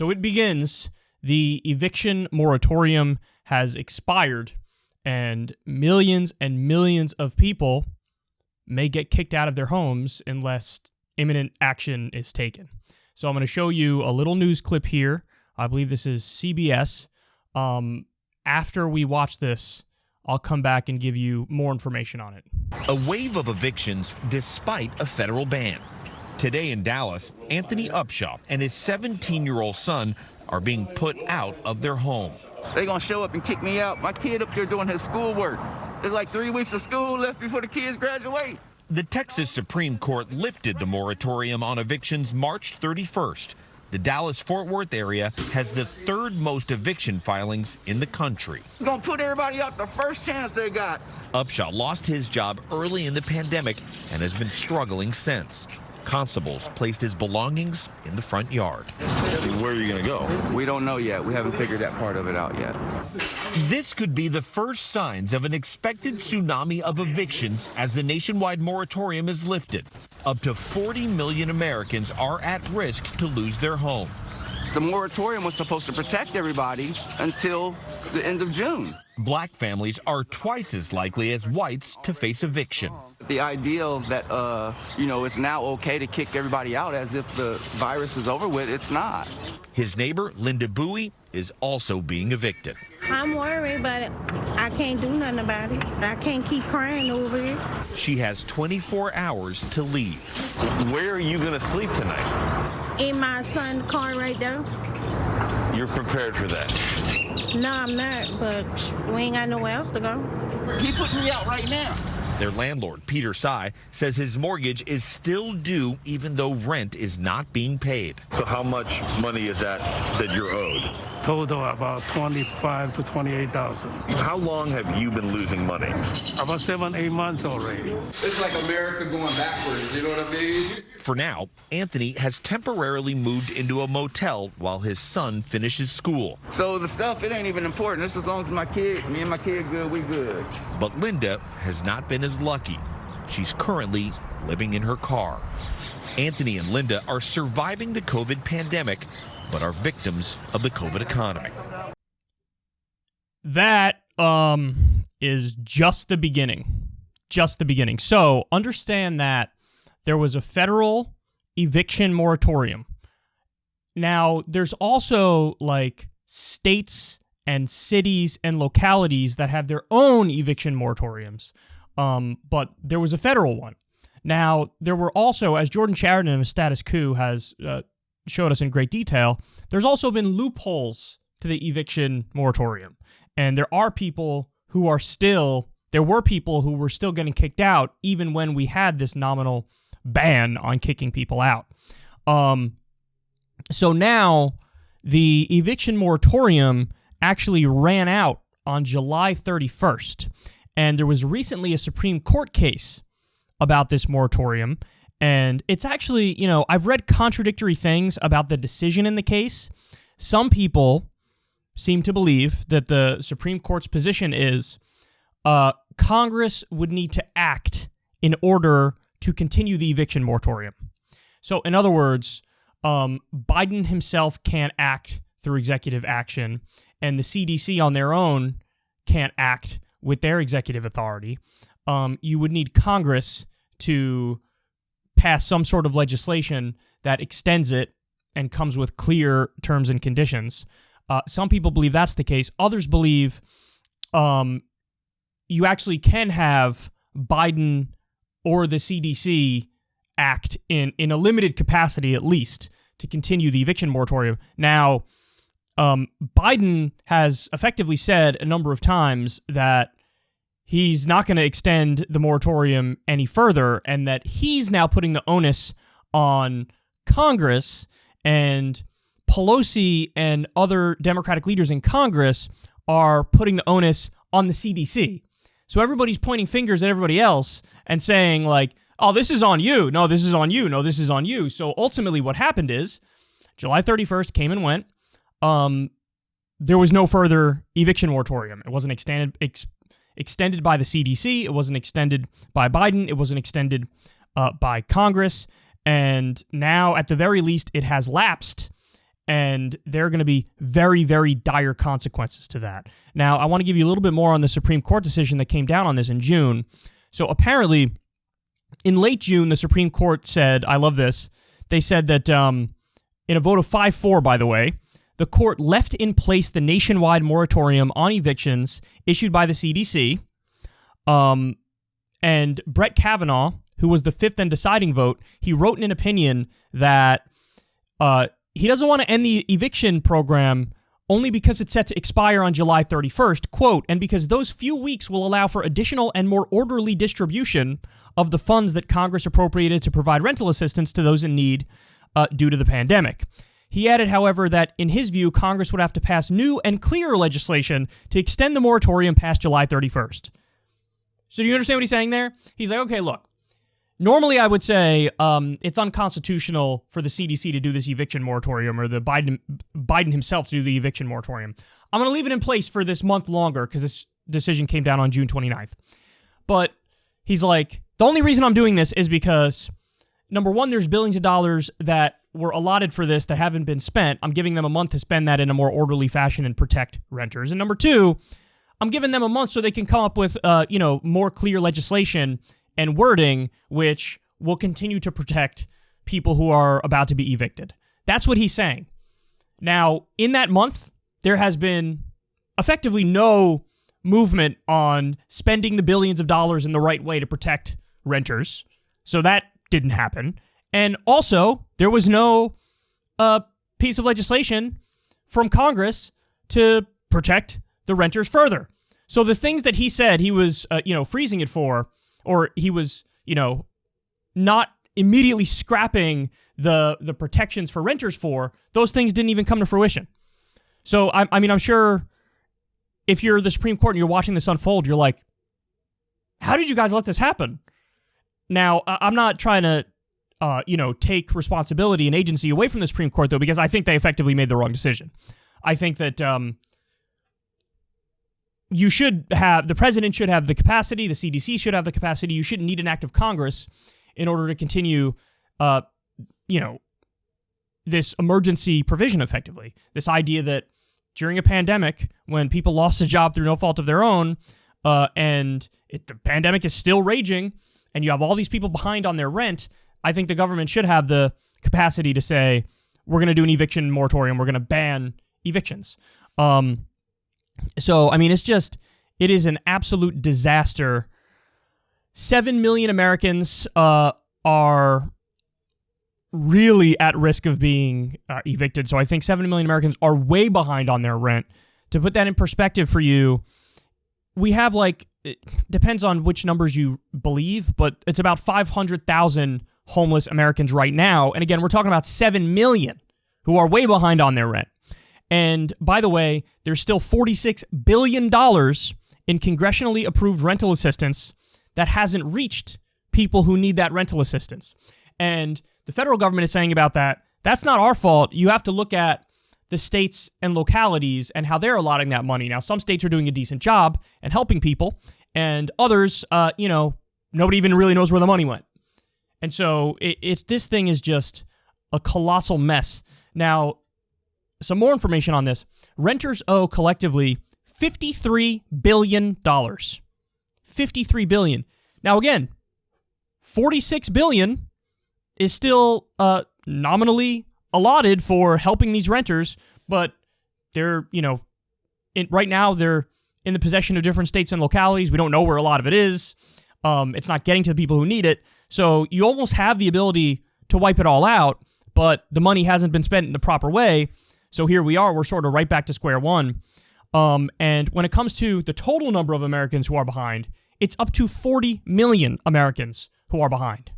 So it begins. The eviction moratorium has expired, and millions of people may get kicked out of their homes unless imminent action is taken. So I'm going to show you a little news clip here. I believe this is CBS. After we watch this, I'll come back and give you more information on it. A wave of evictions despite a federal ban. Today in Dallas, Anthony Upshaw and his 17-year-old son are being put out of their home. They're going to show up and kick me out. My kid up there doing his schoolwork. There's like 3 weeks of school left before the kids graduate. The Texas Supreme Court lifted the moratorium on evictions March 31st. The Dallas-Fort Worth area has the third most eviction filings in the country. We're going to put everybody out the first chance they got. Upshaw lost his job early in the pandemic and has been struggling since. Constables placed his belongings in the front yard. Where are you going to go? We don't know yet. We haven't figured that part of it out yet. This could be the first signs of an expected tsunami of evictions as the nationwide moratorium is lifted. Up to 40 million Americans are at risk to lose their home. The moratorium was supposed to protect everybody until the end of June. Black families are twice as likely as whites to face eviction. The ideal that, it's now okay to kick everybody out as if the virus is over with, it's not. His neighbor, Linda Bowie, is also being evicted. I'm worried, but I can't do nothing about it. I can't keep crying over it. She has 24 hours to leave. Where are you going to sleep tonight? In my son's car right there. You're prepared for that? No, I'm not, but we ain't got nowhere else to go. He put me out right now. Their landlord, Peter Sy, says his mortgage is still due even though rent is not being paid. So how much money is that you're owed? Total about $25,000 to $28,000. How long have you been losing money? About 7-8 months already. It's like America going backwards, you know what I mean? For now, Anthony has temporarily moved into a motel while his son finishes school. So the stuff, it ain't even important. Just as long as me and my kid good, we good. But Linda has not been as lucky. She's currently living in her car. Anthony and Linda are surviving the COVID pandemic, but are victims of the COVID economy. That is just the beginning. Just the beginning. So understand that there was a federal eviction moratorium. Now, there's also like states and cities and localities that have their own eviction moratoriums. But there was a federal one. Now, there were also, as Jordan Sheridan of Status Quo has showed us in great detail, there's also been loopholes to the eviction moratorium. And there were people who were still getting kicked out even when we had this nominal ban on kicking people out. So now the eviction moratorium actually ran out on July 31st. And there was recently a Supreme Court case about this moratorium. And it's actually, I've read contradictory things about the decision in the case. Some people seem to believe that the Supreme Court's position is Congress would need to act in order to continue the eviction moratorium. So, in other words, Biden himself can't act through executive action, and the CDC on their own can't act with their executive authority. You would need Congress to pass some sort of legislation that extends it and comes with clear terms and conditions. Some people believe that's the case. Others believe you actually can have Biden or the CDC act in a limited capacity, at least, to continue the eviction moratorium. Now, Biden has effectively said a number of times that he's not going to extend the moratorium any further, and that he's now putting the onus on Congress, and Pelosi and other Democratic leaders in Congress are putting the onus on the CDC. So everybody's pointing fingers at everybody else and saying, like, oh, this is on you. No, this is on you. No, this is on you. So ultimately what happened is July 31st came and went. There was no further eviction moratorium. It wasn't extended by the CDC. It wasn't extended by Biden. It wasn't extended by Congress. And now, at the very least, it has lapsed. And there are going to be very, very dire consequences to that. Now, I want to give you a little bit more on the Supreme Court decision that came down on this in June. So apparently, in late June, the Supreme Court said, I love this, they said that in a vote of 5-4, by the way, the court left in place the nationwide moratorium on evictions issued by the CDC. And Brett Kavanaugh, who was the fifth and deciding vote, he wrote in an opinion that he doesn't want to end the eviction program only because it's set to expire on July 31st, quote, and because those few weeks will allow for additional and more orderly distribution of the funds that Congress appropriated to provide rental assistance to those in need due to the pandemic. He added, however, that in his view, Congress would have to pass new and clearer legislation to extend the moratorium past July 31st. So do you understand what he's saying there? He's like, okay, look, normally I would say it's unconstitutional for the CDC to do this eviction moratorium or the Biden himself to do the eviction moratorium. I'm going to leave it in place for this month longer because this decision came down on June 29th. But he's like, the only reason I'm doing this is because, number one, there's billions of dollars that were allotted for this that haven't been spent. I'm giving them a month to spend that in a more orderly fashion and protect renters. And number two, I'm giving them a month so they can come up with, more clear legislation and wording which will continue to protect people who are about to be evicted. That's what he's saying. Now, in that month, there has been effectively no movement on spending the billions of dollars in the right way to protect renters. So that didn't happen. And also, there was no piece of legislation from Congress to protect the renters further. So the things that he said he was, freezing it for, or he was, not immediately scrapping the protections for renters for, those things didn't even come to fruition. So, I'm sure if you're the Supreme Court and you're watching this unfold, you're like, how did you guys let this happen? Now, I'm not trying to, take responsibility and agency away from the Supreme Court, though, because I think they effectively made the wrong decision. I think that the president should have the capacity, the CDC should have the capacity. You shouldn't need an act of Congress in order to continue, this emergency provision effectively. This idea that during a pandemic, when people lost a job through no fault of their own, and the pandemic is still raging, and you have all these people behind on their rent, I think the government should have the capacity to say, we're going to do an eviction moratorium, we're going to ban evictions. So, it is an absolute disaster. 7 million Americans are really at risk of being evicted. So I think 7 million Americans are way behind on their rent. To put that in perspective for you, we have it depends on which numbers you believe, but it's about 500,000 homeless Americans right now. And again, we're talking about 7 million who are way behind on their rent. And by the way, there's still $46 billion in congressionally approved rental assistance that hasn't reached people who need that rental assistance. And the federal government is saying about that, that's not our fault. You have to look at the states and localities and how they're allotting that money. Now, some states are doing a decent job and helping people, and others, nobody even really knows where the money went. And so this thing is just a colossal mess. Now, some more information on this. Renters owe collectively $53 billion. $53 billion. Now, again, $46 billion is still nominally allotted for helping these renters, but they're, right now they're in the possession of different states and localities. We don't know where a lot of it is. It's not getting to the people who need it. So you almost have the ability to wipe it all out, but the money hasn't been spent in the proper way. So here we are. We're sort of right back to square one. And when it comes to the total number of Americans who are behind, it's up to 40 million Americans who are behind.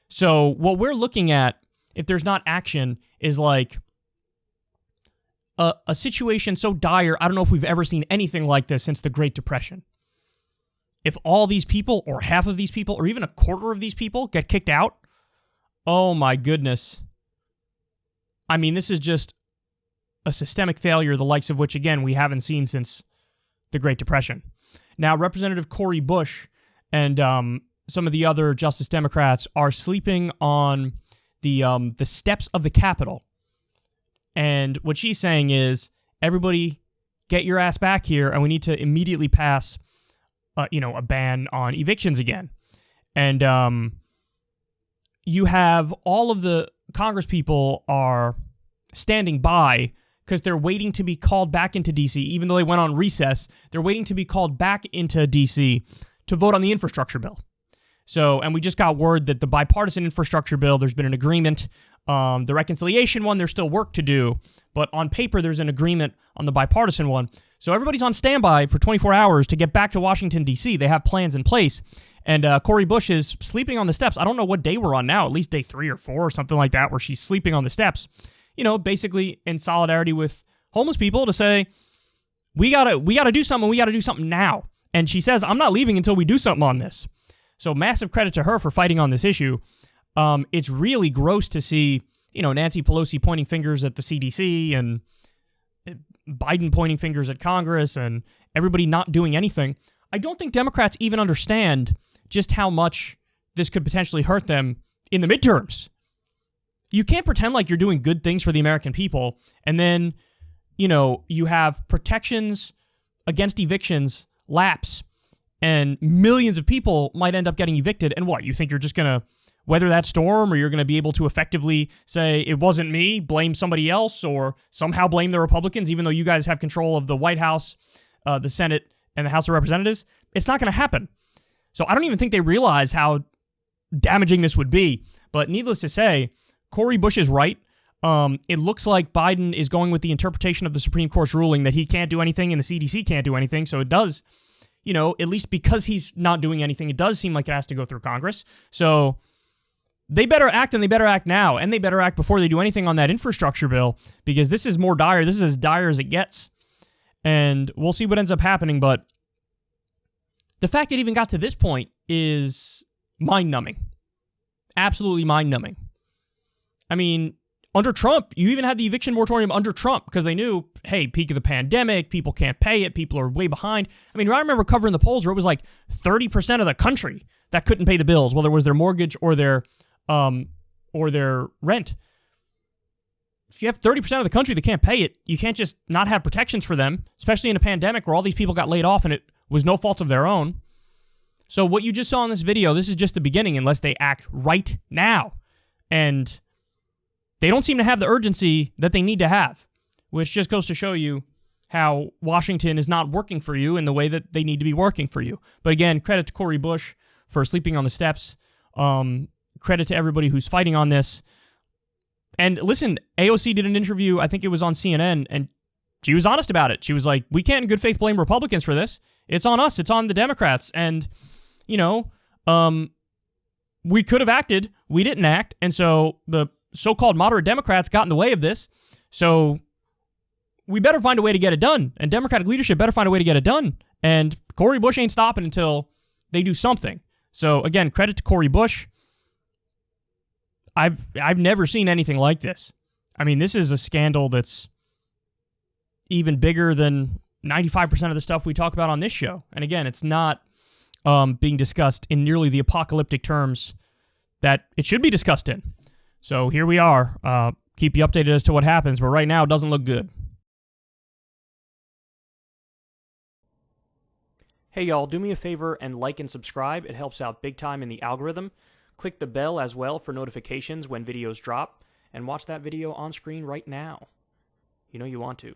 So what we're looking at, if there's not action, is like a situation so dire. I don't know if we've ever seen anything like this since the Great Depression. If all these people, or half of these people, or even a quarter of these people get kicked out, oh my goodness. This is just a systemic failure, the likes of which, again, we haven't seen since the Great Depression. Now, Representative Cori Bush and some of the other Justice Democrats are sleeping on the steps of the Capitol And what she's saying is, everybody get your ass back here, and we need to immediately pass, a ban on evictions again. And you have all of the Congress people are standing by because they're waiting to be called back into D.C. Even though they went on recess, they're waiting to be called back into D.C. to vote on the infrastructure bill. So, and we just got word that the bipartisan infrastructure bill, there's been an agreement. The reconciliation one, there's still work to do. But on paper, there's an agreement on the bipartisan one. So everybody's on standby for 24 hours to get back to Washington, D.C. They have plans in place. And Cori Bush is sleeping on the steps. I don't know what day we're on now, at least day 3 or 4 or something like that, where she's sleeping on the steps. Basically in solidarity with homeless people to say, we gotta do something. We gotta do something now. And she says, I'm not leaving until we do something on this. So massive credit to her for fighting on this issue. It's really gross to see, Nancy Pelosi pointing fingers at the CDC and Biden pointing fingers at Congress and everybody not doing anything. I don't think Democrats even understand just how much this could potentially hurt them in the midterms. You can't pretend like you're doing good things for the American people, and then, you have protections against evictions lapse, and millions of people might end up getting evicted. And what, you think you're just going to weather that storm, or you're going to be able to effectively say, it wasn't me, blame somebody else, or somehow blame the Republicans, even though you guys have control of the White House, the Senate, and the House of Representatives? It's not going to happen. So I don't even think they realize how damaging this would be. But needless to say, Cori Bush is right. It looks like Biden is going with the interpretation of the Supreme Court's ruling that he can't do anything and the CDC can't do anything. So it does, at least because he's not doing anything, it does seem like it has to go through Congress. So they better act, and they better act now, and they better act before they do anything on that infrastructure bill, because this is more dire. This is as dire as it gets. And we'll see what ends up happening. But the fact it even got to this point is mind-numbing. Absolutely mind-numbing. I mean, under Trump, you even had the eviction moratorium under Trump because they knew, hey, peak of the pandemic, people can't pay it, people are way behind. I mean, I remember covering the polls where it was like 30% of the country that couldn't pay the bills, whether it was their mortgage or their rent. If you have 30% of the country that can't pay it, you can't just not have protections for them, especially in a pandemic where all these people got laid off and it was no fault of their own. So what you just saw in this video, this is just the beginning unless they act right now. And they don't seem to have the urgency that they need to have, which just goes to show you how Washington is not working for you in the way that they need to be working for you. But again, credit to Cori Bush for sleeping on the steps. Credit to everybody who's fighting on this. And listen, AOC did an interview, I think it was on CNN, and she was honest about it. She was like, we can't in good faith blame Republicans for this. It's on us. It's on the Democrats. And, we could have acted. We didn't act. And so the so-called moderate Democrats got in the way of this. So we better find a way to get it done. And Democratic leadership better find a way to get it done. And Cori Bush ain't stopping until they do something. So again, credit to Cori Bush. I've never seen anything like this. I mean, this is a scandal that's even bigger than 95% of the stuff we talk about on this show. And again, it's not being discussed in nearly the apocalyptic terms that it should be discussed in. So here we are. Keep you updated as to what happens, but right now it doesn't look good. Hey y'all, do me a favor and like and subscribe. It helps out big time in the algorithm. Click the bell as well for notifications when videos drop, and watch that video on screen right now. You know you want to.